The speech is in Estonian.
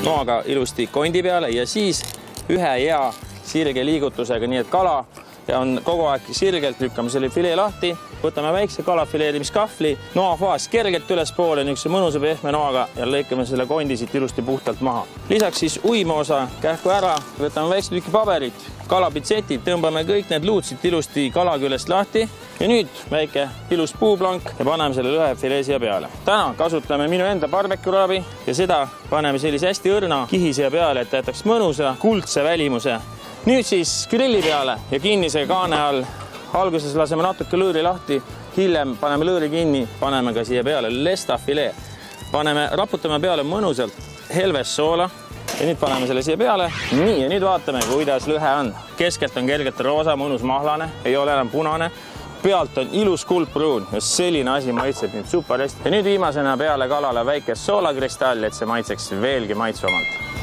Noaga ilusti kondi peale ja siis ühe hea sirge liigutusega, nii et kala on kogu aeg sirgelt, lükkame selle filee lahti, võtame väikse kalafileerimiskahvli, noafaas kergelt ülespoole, niisuguse mõnusa pehme noaga ja lõikame selle kondi siit ilusti puhtalt maha. Lisaks siis uimaosa kähku ära, võtame väikse tükki paberit, kalapitsetid, tõmbame kõik need luud siit ilusti kala küljest lahti ja nüüd väike ilus puuplank ja paneme selle lõhe filee siia peale. Täna kasutame minu enda barbecueraabi ja seda paneme sellise hästi õrna kihi siia peale, et jätaks mõnusa kuldse välimuse. Nüüd siis grilli peale ja kinnise kaane all. Alguses laseme natuke lõõri lahti, hiljem paneme lõõri kinni, paneme ka siia peale lestafilee. Raputame peale mõnusalt helves soola ja nüüd paneme selle siia peale. Nii, ja nüüd vaatame, kuidas lõhe on. Keskelt on kergelt roosa, mõnus mahlane, ei ole enam punane. Pealt on ilus kuldpruun ja selline asi maitseb nüüd super hästi. Ja nüüd viimasena peale kalale väikest soolakristall, et see maitseks veelgi maitsvamalt.